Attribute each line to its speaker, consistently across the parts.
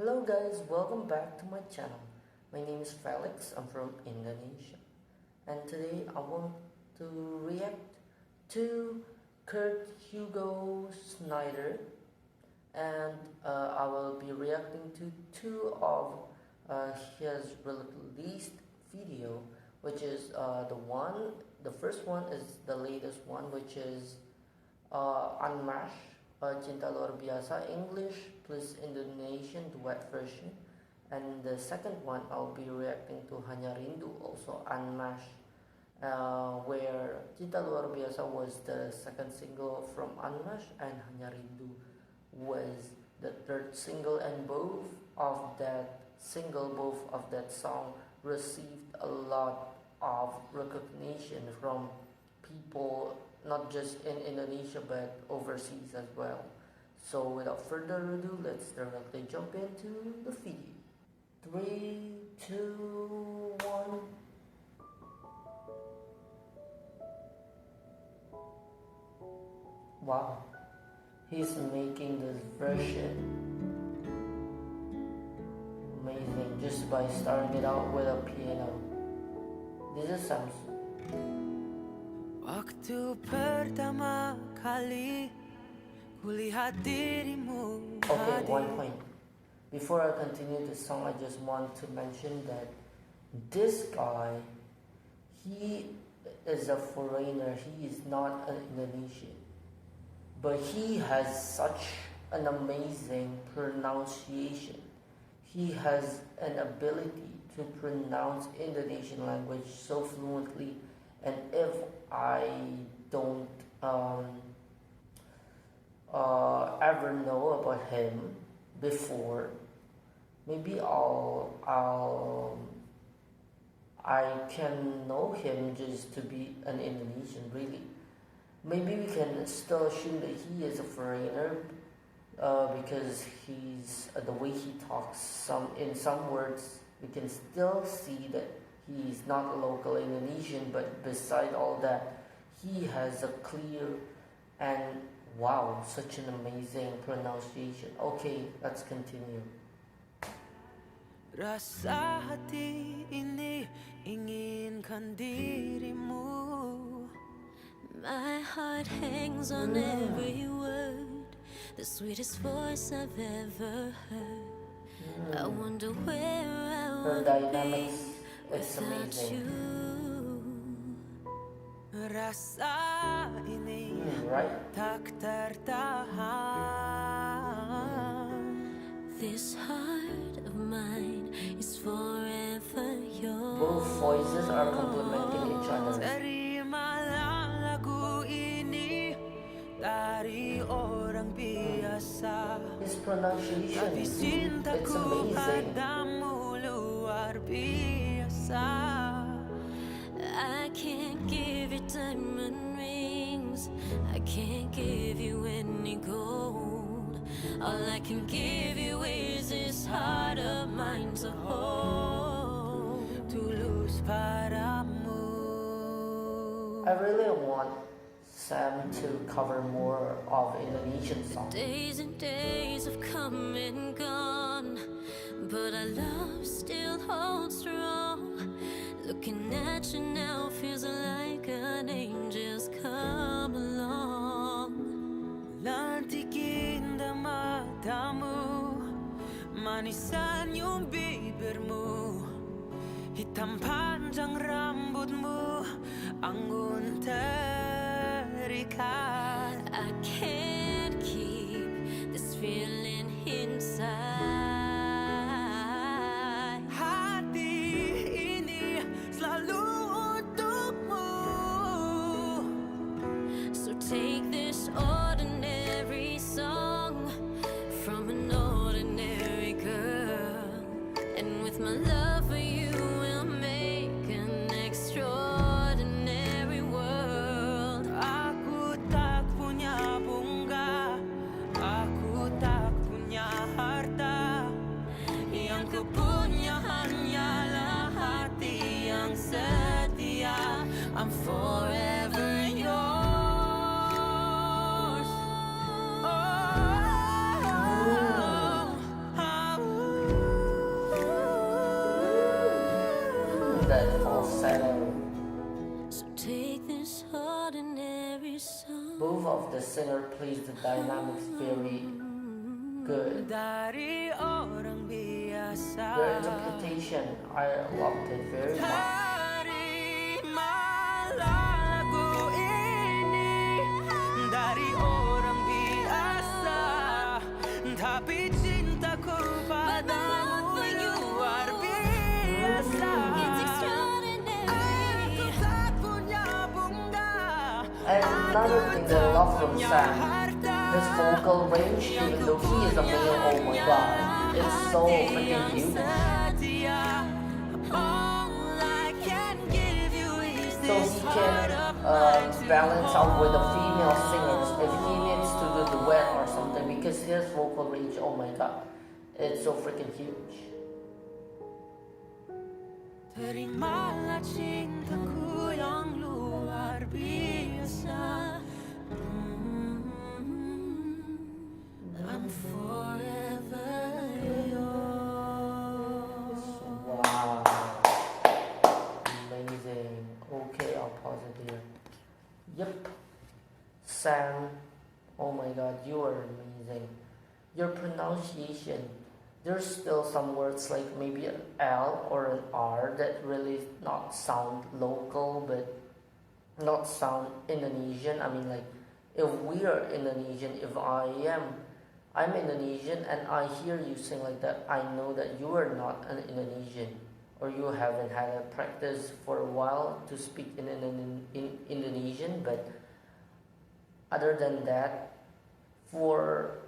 Speaker 1: Hello guys, welcome back to my channel. My name is Felix, I'm from Indonesia. And today I want to react to HUGO Schneider. And I will be reacting to two of his released video, which is the first one is the latest one, which is Andmesh, Cinta Luar Biasa English plus Indonesian duet version, and the second one I'll be reacting to Hanya Rindu, also Andmesh, where Cinta Luar Biasa was the second single from Andmesh and Hanya Rindu was the third single, and both of that song received a lot of recognition from people not just in Indonesia but overseas as well. So without further ado, let's directly jump into the video. 3, 2, 1. Wow, he's making this version amazing just by starting it out with a piano. This is Samsung.
Speaker 2: Waktu pertama kali kulihat dirimu.
Speaker 1: Okay, one point. Before I continue the song, I just want to mention that this guy, he is a foreigner. He is not an Indonesian, but he has such an amazing pronunciation. He has an ability to pronounce Indonesian language so fluently, and if I don't ever know about him before, maybe I can know him just to be an Indonesian, really. Maybe we can still assume that he is a foreigner because the way he talks, in some words we can still see that he's not a local Indonesian, but beside all that, he has a clear and wow, such an amazing pronunciation. Okay, let's continue.
Speaker 2: Rasa hati ini inginkan dirimu.
Speaker 3: My heart hangs on every word, the sweetest voice I've ever heard. I wonder where I would be without you.
Speaker 2: Rasa ini tak tertahan.
Speaker 3: This heart of mine is forever yours.
Speaker 1: Both voices are complementing each other.
Speaker 2: Terimalah lagu ini dari orang biasa.
Speaker 1: His pronunciation,
Speaker 2: Tapi
Speaker 1: it's
Speaker 2: cintaku
Speaker 1: amazing.
Speaker 2: padamu luar biasa.
Speaker 3: I can't give you diamond rings, I can't give you any gold. All I can give you is this heart of mine to hold.
Speaker 2: Tulus padamu.
Speaker 1: I really want Sam to cover more of Indonesian songs.
Speaker 3: Days and days have come and gone, but our love still holds strong. Looking at you now feels like an angel's come along.
Speaker 2: Lantikin na matamu, manisan yung bibirmu, hitam panjang rambutmu, ang unterikat.
Speaker 3: I can't keep this feeling inside. Take this ordinary song from an ordinary girl, and with my love for you we'll make an extraordinary world.
Speaker 2: Aku tak punya bunga, aku tak punya harta, yang ku punya hanyalah hati yang setia. I'm forever yours.
Speaker 1: falsetto.
Speaker 3: So take this ordinary song.
Speaker 1: Both of the singer plays the dynamics very good.
Speaker 2: Dari orang biasa.
Speaker 1: Their interpretation, I loved it very much.
Speaker 2: Dari malagu ini, dari orang biasa, tapi cintaku padamu luar biasa.
Speaker 3: It's extraordinary.
Speaker 2: Aku tak punya bunga.
Speaker 1: And another thing that I love from Sam, his vocal range, even though he is a male, oh my god, it's so freaking huge. So he can balance out with the female singers if he needs to do duet or something, because his vocal range, oh my god, it's so freaking huge.
Speaker 2: Terimalah cintaku yang luar biasa. I'm forever yours.
Speaker 1: Wow, amazing. Okay, I'll pause it here. Yep, Sam, oh my god, you are amazing. Your pronunciation, there's still some words like maybe an L or an R that really not sound local but not sound Indonesian. I mean, like, if we are Indonesian, if I'm Indonesian and I hear you sing like that, I know that you are not an Indonesian, or you haven't had a practice for a while to speak in Indonesian. But other than that, for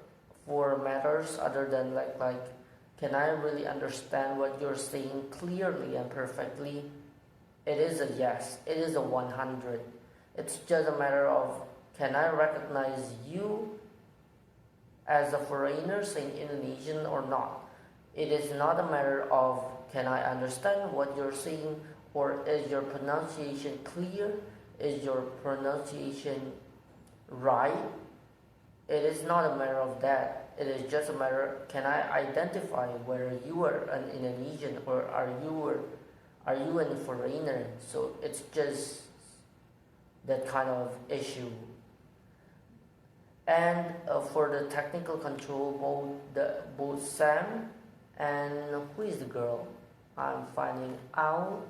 Speaker 1: matters other than like can I really understand what you're saying clearly and perfectly, it is a yes, it is a 100. It's just a matter of, can I recognize you as a foreigner saying Indonesian or not? It is not a matter of, can I understand what you're saying, or is your pronunciation clear? Is your pronunciation right? It is not a matter of that. It is just a matter, can I identify whether you are an Indonesian or are you a foreigner? So it's just that kind of issue. And for the technical control, both Sam and who is the girl? I'm finding out.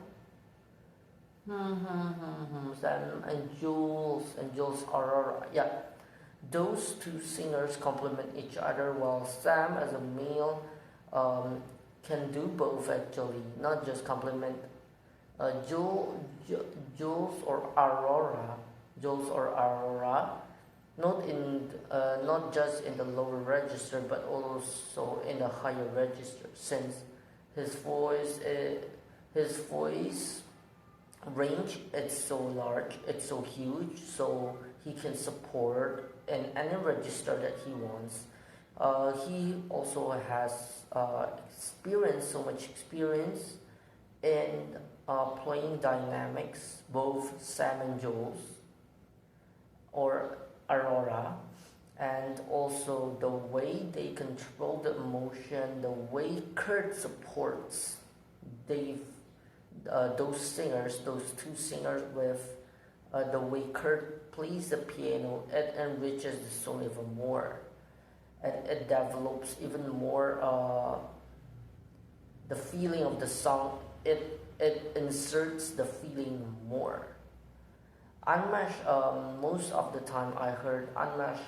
Speaker 1: Sam and Jules Aurora. Yeah, those two singers complement each other. While Sam, as a male, can do both actually, not just complement. Jules or Aurora, not just in the lower register, but also in the higher register, since his voice range, it's so large, it's so huge, so he can support in any register that he wants. He also has so much experience in playing dynamics, both Sam and Jules or Aurora, and also the way they control the emotion, the way Kurt supports those two singers with the way Kurt plays the piano, it enriches the song even more, and it develops even more the feeling of the song. It inserts the feeling more. Andmesh, most of the time I heard Andmesh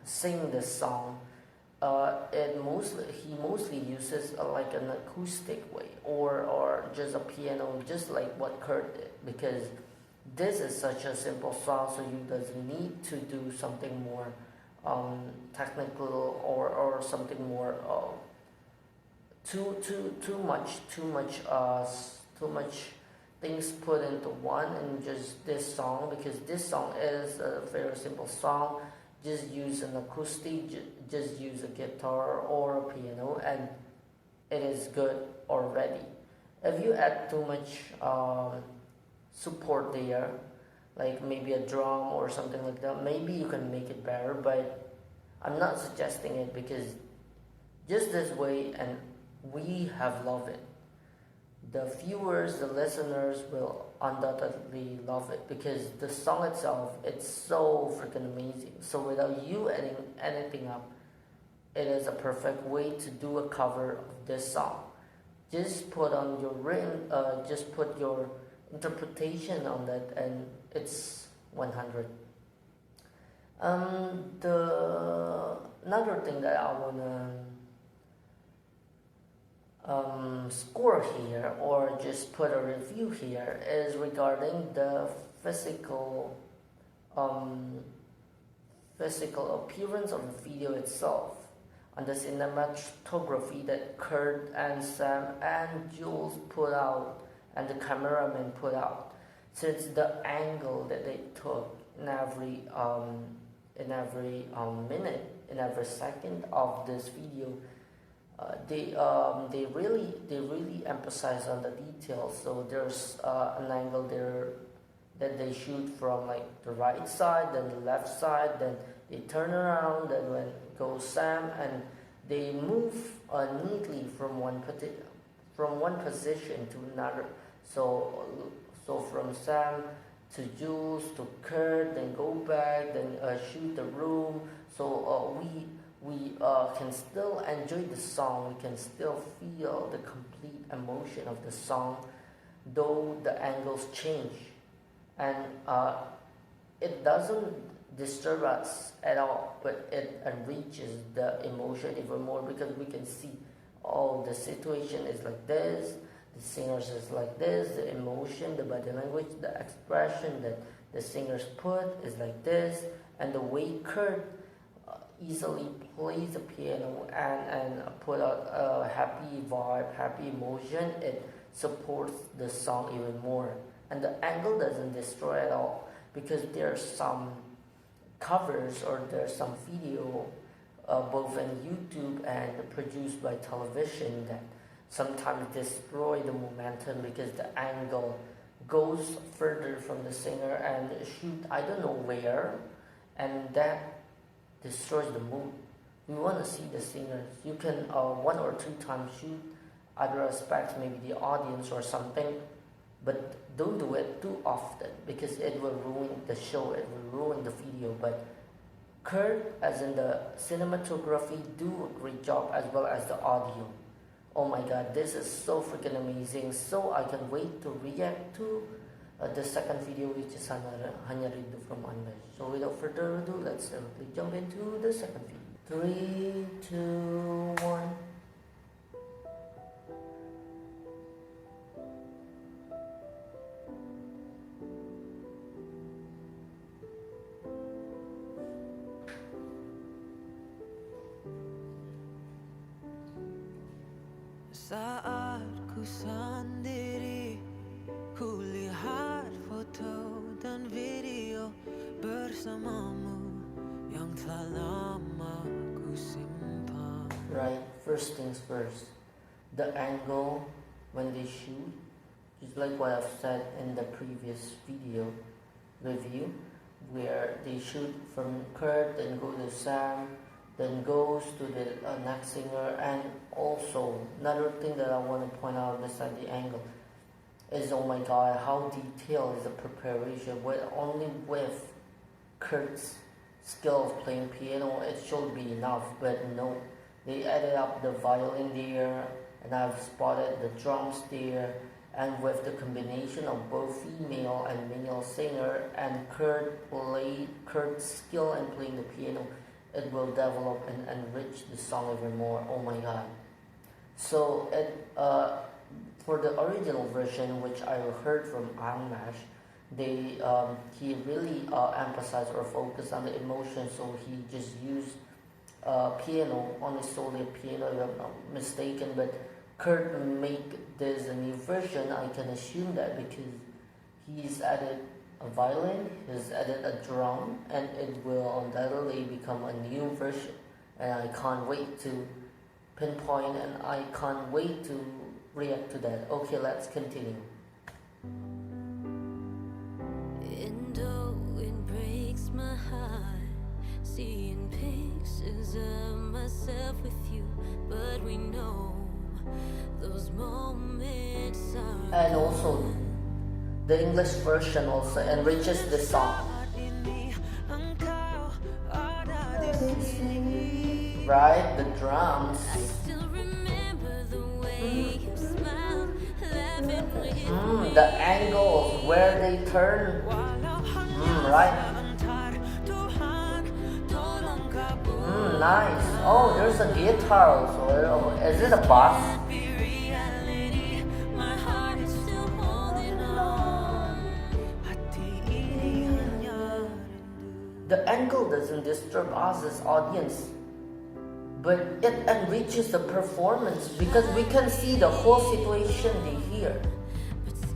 Speaker 1: sing this song. He mostly uses like an acoustic way or just a piano, just like what Kurt did, because this is such a simple song, so you doesn't need to do something more technical or something more too much things put into one, and just this song, because this song is a very simple song. Just use an acoustic, just use a guitar or a piano, and it is good already. If you add too much support there, like maybe a drum or something like that, maybe you can make it better, but I'm not suggesting it, because just this way, and we have loved it. the viewers, the listeners will undoubtedly love it because the song itself, it's so freaking amazing. So without you adding anything up, it is a perfect way to do a cover of this song. Just put on your just put your interpretation on that, and it's 100. The another thing that I wanna score here, or just put a review here, is regarding the physical appearance of the video itself, on the cinematography that Kurt and Sam and Jules put out and the cameraman put out. Since the angle that they took in every minute, in every second of this video, they really emphasize on the details. So there's an angle there that they shoot from like the right side, then the left side, then they turn around, then when goes Sam, and they move neatly from one position to another. So from Sam to Jules to Kurt, then go back, then shoot the room. So we can still enjoy the song. We can still feel the complete emotion of the song, though the angles change, and it doesn't disturb us at all, but it enriches the emotion even more because we can see, oh, the situation is like this, the singers is like this, the emotion, the body language, the expression that the singers put is like this, and the way Kurt easily plays the piano and put out a happy vibe, happy emotion, it supports the song even more. And the angle doesn't destroy at all, because there's some covers or there's some video both on YouTube and produced by television that sometimes destroy the momentum because the angle goes further from the singer and shoot I don't know where, and that destroys the mood. We want to see the singers. You can 1 or 2 times shoot other aspects, maybe the audience or something, but don't do it too often because it will ruin the show, it will ruin the video. But Kurt, as in the cinematography, do a great job, as well as the audio. Oh my god, this is so freaking amazing. So I can wait to react to the second video, which is Hanya Rindu from Andmesh. So without further ado, let's directly jump into the second video. 3, 2, 1.
Speaker 2: Saat ku sendiri, ku lihat foto dan video bersamamu yang telah lama ku simpan.
Speaker 1: Right, first things first. The angle when they shoot, just like what I've said in the previous video review, where they shoot from Kurt, then go to Sam, then goes to the next singer. And also another thing that I want to point out beside the angle is, oh my god, how detailed is the preparation. With only with Kurt's skill of playing piano, it should be enough, but no, they added up the violin there, and I've spotted the drums there, and with the combination of both female and male singer and Kurt's skill in playing the piano, it will develop and enrich the song even more. Oh my god. So for the original version, which I heard from Andmesh, he really emphasized or focused on the emotion, so he just used piano, only solely piano, if I'm not mistaken. But Kurt make this a new version, I can assume that because he's added a violin, he's added a drum, and it will undoubtedly become a new version. And I can't wait to pinpoint, and I can't wait to react to that. Okay, let's continue.
Speaker 3: And oh, it breaks my heart seeing pictures of myself with you, but we know those moments
Speaker 1: And also the English version also enriches the song. Right, the drums. The angles where they turn. Right. Nice. Oh, there's a guitar also. Is it a bass? The angle doesn't disturb us as audience, but it enriches the performance because we can see the whole situation they hear.
Speaker 3: It's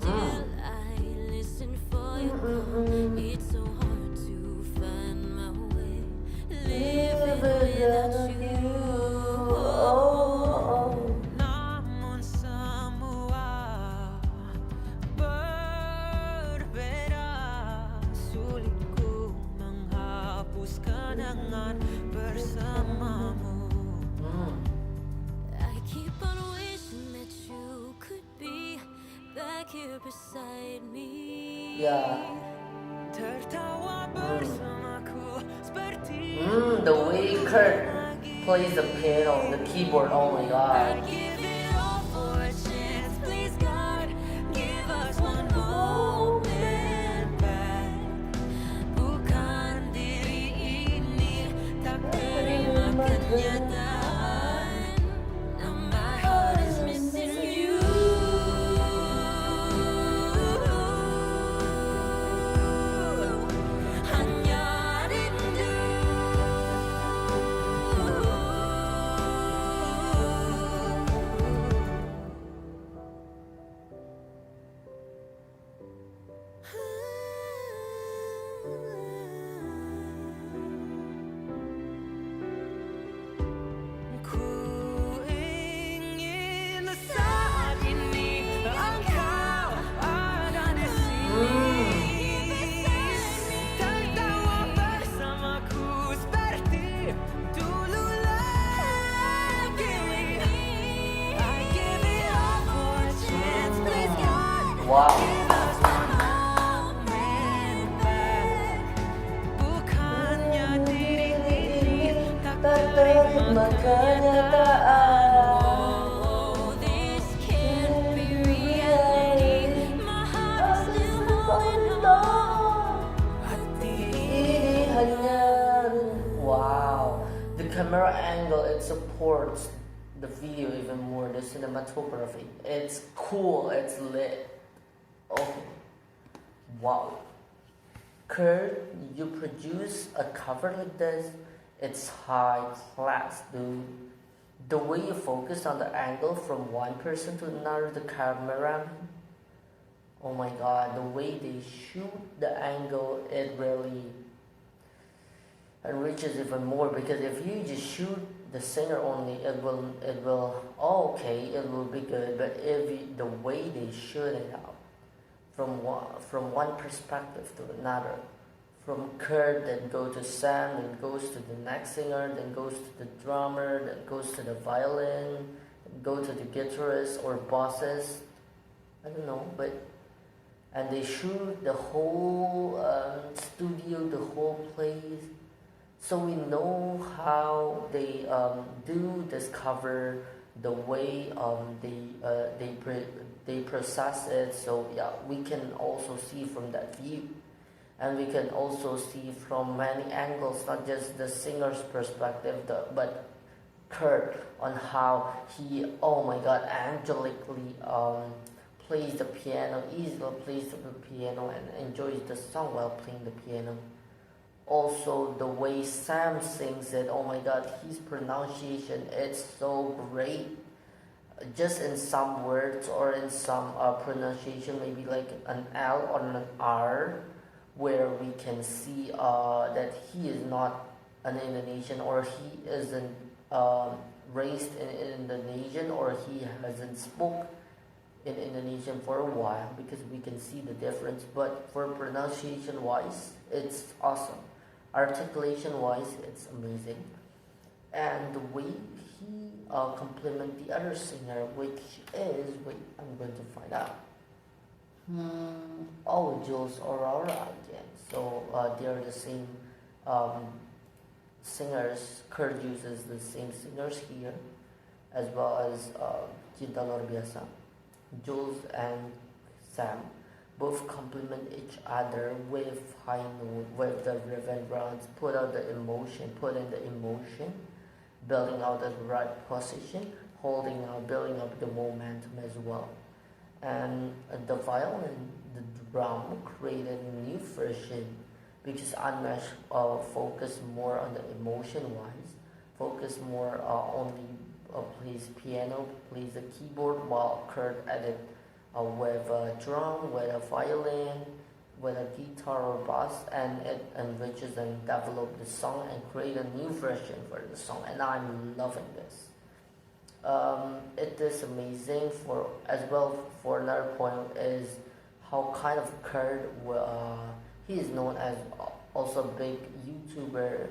Speaker 3: so hard to find my way. Living without you.
Speaker 2: Namun semua berbeda. Sulit ku menghapus kenangan bersamamu.
Speaker 3: I keep on wishing that you could be back here beside me.
Speaker 1: Yeah.
Speaker 2: Tertawa bersamaku seperti
Speaker 1: The way Kurt plays the piano, the keyboard, oh my god.
Speaker 2: give it all for a chance. Please God, give us one moment back. Bukan diri ini tak terima kenyataan. Now my heart is missing you. Hanya rindu. Ku ingin saat ini engkau ada di sini, tertawa bersamaku seperti dulu lagi. I give it all for a chance, please God,
Speaker 1: Wow.
Speaker 2: give us one moment back. Bukannya diri ini tak terima kenyataan.
Speaker 3: Oh, this can't be reality. My heart is still holding on.
Speaker 2: Hati
Speaker 1: Wow. The camera angle, it supports the video even more, the cinematography. It's cool, it's lit. Okay. Wow. Kurt, you produce a cover like this, it's high class, dude. The way you focus on the angle from one person to another, the cameraman. Oh my god, the way they shoot the angle, it really enriches even more, because if you just shoot the singer only, it will okay, it will be good, but if you, the way they shoot it out from one perspective to another, from Kurt, then go to Sam, then goes to the next singer, then goes to the drummer, then goes to the violin, then go to the guitarist or bosses, I don't know, but and they shoot the whole studio, the whole place, so we know how they do this cover, the way they process it. So yeah, we can also see from that view, and we can also see from many angles, not just the singer's perspective, but Kurt on how he, oh my god, angelically plays the piano, easily plays the piano and enjoys the song while playing the piano. Also, the way Sam sings it, oh my god, his pronunciation, it's so great. Just in some words or in some pronunciation, maybe like an L or an R, where we can see that he is not an Indonesian, or he isn't raised in Indonesian, or he hasn't spoke in Indonesian for a while, because we can see the difference. But for pronunciation wise, it's awesome. Articulation wise, it's amazing. And the way he compliment the other singer, which is, wait, I'm going to find out. Oh, Jules Aurora again. So they're the same um, singers. Kurt uses the same singers here, as well as Cinta Biasa. Jules and Sam both complement each other with high note, with the ribbon rounds, put out the emotion, put in the emotion, building out the right position, holding out, building up the momentum as well. And the violin, the drum created a new version because Andmesh focused more on the emotion wise, focused more only plays piano, plays the keyboard, while Kurt added with a drum, with a violin, with a guitar or bass, and it enriches and develops the song and create a new version for the song. And I'm loving this. It is amazing for as well. For another point is how kind of Kurt he is known as also a big YouTuber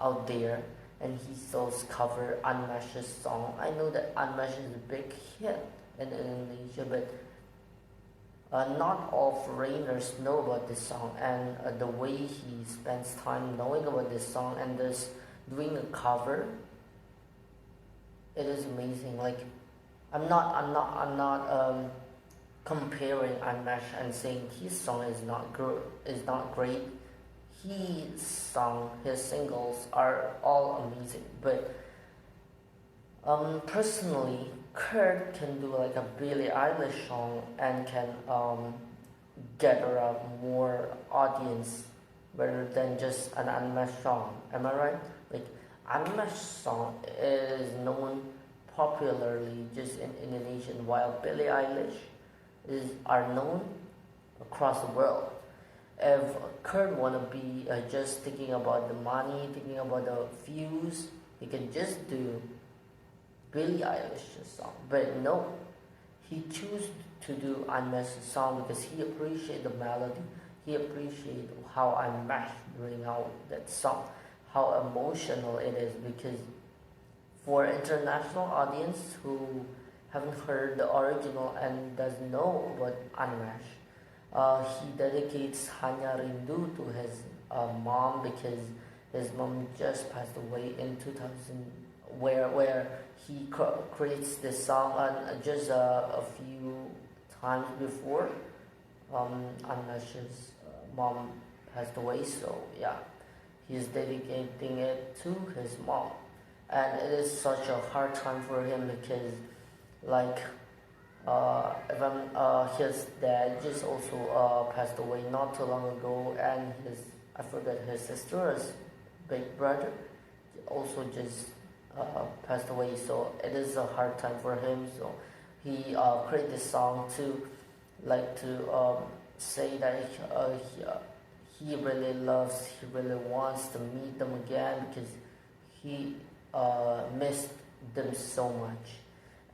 Speaker 1: out there, and he still cover Andmesh's song. I know that Andmesh is a big hit in Indonesia, but not all foreigners know about this song, and the way he spends time knowing about this song and this doing a cover, it is amazing. Like I'm not comparing Andmesh and saying his song is not great. His song, his singles are all amazing, but personally, Kurt can do like a Billie Eilish song and can gather a more audience rather than just an Andmesh song. Am I right? Like Andmesh song is known popularly just in Indonesia, while Billie Eilish are known across the world. If Kurt wanna be just thinking about the money, thinking about the views, he can just do Billie Eilish's song. But no, he chose to do Andmesh's song because he appreciated the melody. He appreciated how Andmesh bring out that song, how emotional it is. Because for international audience who haven't heard the original and doesn't know about Andmesh, he dedicates Hanya Rindu to his mom because his mom just passed away in 2000, where he creates this song just a few times before Andmesh's mom passed away. So yeah, he's dedicating it to his mom, and it is such a hard time for him because like his dad just also passed away not too long ago, and I forgot his sister's big brother also just passed away. So it is a hard time for him. So he created this song to say that he really loves, he really wants to meet them again because he missed them so much.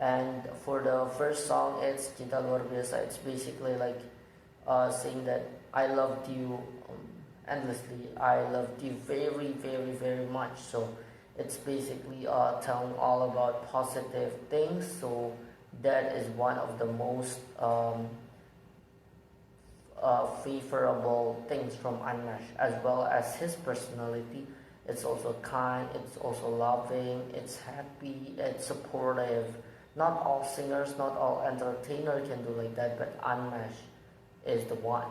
Speaker 1: And for the first song, it's Cinta Luar Biasa. It's basically like saying that I loved you endlessly. I loved you very, very, very much. So it's basically telling all about positive things. So that is one of the most favorable things from Andmesh, as well as his personality. It's also kind, it's also loving, it's happy, it's supportive. Not all singers, not all entertainers can do like that, but Andmesh is the one.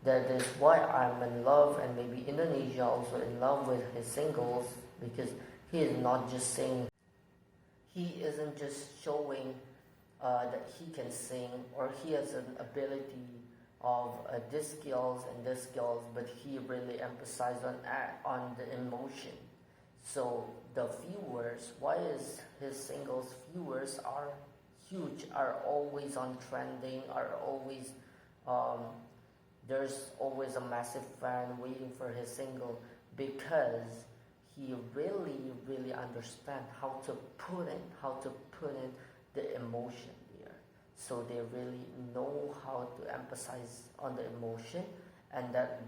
Speaker 1: That is why I'm in love, and maybe Indonesia also in love with his singles, because he is not just singing. He isn't just showing that he can sing or he has an ability of this skills and this skills, but he really emphasized on the emotion. So the viewers, why is his singles viewers are huge, are always on trending, are always there's always a massive fan waiting for his single, because he really understand how to put in the emotion there. So they really know how to emphasize on the emotion, and that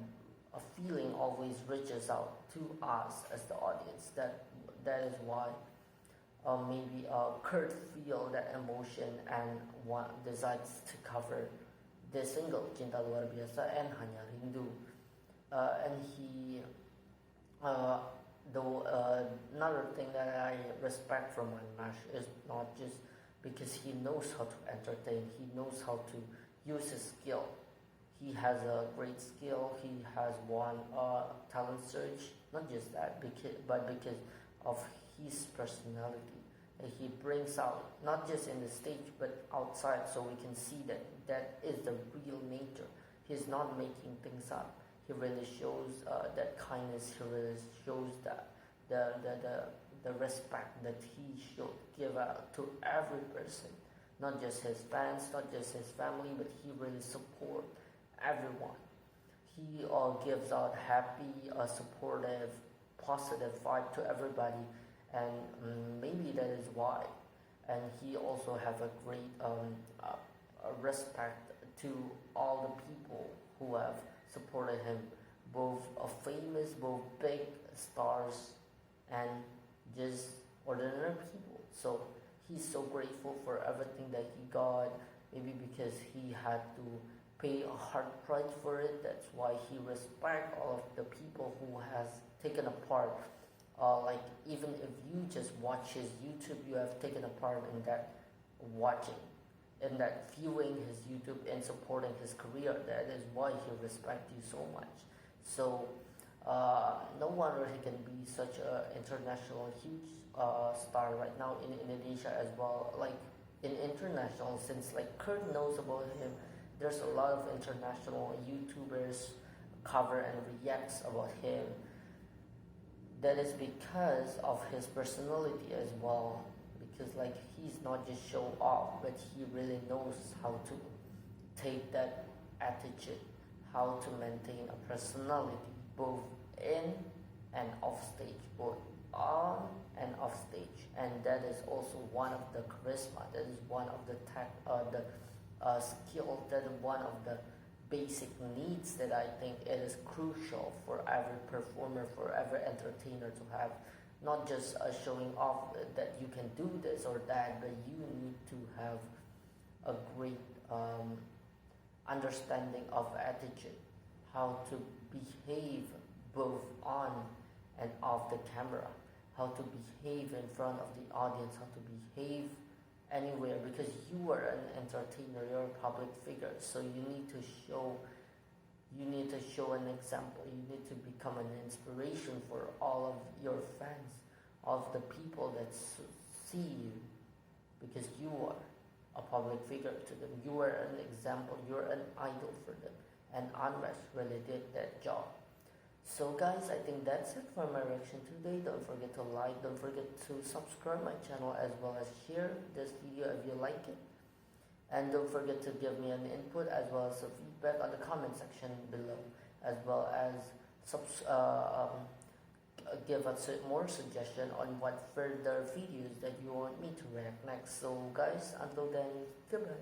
Speaker 1: a feeling always reaches out to us as the audience. That is why maybe Kurt feel that emotion and decides to cover this single Cinta Luar Biasa and Hanya Rindu. And he another thing that I respect from Andmesh is not just because he knows how to entertain, he knows how to use his skill. He has a great skill. He has won a talent search. Not just that, but because of his personality. He brings out not just in the stage but outside, so we can see that that is the real nature. He's not making things up. He really shows that kindness. He really shows that the respect that he should give out to every person, not just his fans, not just his family, but he really supports everyone. He gives out happy, supportive, positive vibe to everybody, and maybe that is why. And he also have a great respect to all the people who have supported him, both famous, both big stars, and just ordinary people. So he's so grateful for everything that he got, maybe because he had to pay a hard price for it. That's why he respects all of the people who has taken a part. Like even if you just watch his YouTube, you have taken a part in that watching, in that viewing his YouTube and supporting his career. That is why he respects you so much. So no wonder he can be such an international huge star right now in Indonesia as well. Like in international, since like Kurt knows about him, there's a lot of international YouTubers cover and reacts about him. That is because of his personality as well. Because like he's not just show off, but he really knows how to take that attitude, how to maintain a personality both in and off stage, both on and off stage. And that is also one of the charisma. That is one of the skill. That is one of the basic needs that I think it is crucial for every performer, for every entertainer to have. Not just showing off that you can do this or that, but you need to have a great understanding of attitude, how to behave both on and off the camera, how to behave in front of the audience, how to behave anywhere, because you are an entertainer, you're a public figure, so you need to show an example. You need to become an inspiration for all of your fans, of the people that see you, because you are a public figure to them. You are an example, you're an idol for them, and Andmesh really did that job. So guys, I think that's it for my reaction today. Don't forget to like, don't forget to subscribe my channel, as well as share this video if you like it. And don't forget to give me an input as well as a feedback on the comment section below, as well as give us more suggestion on what further videos that you want me to react next. So guys, until then, goodbye.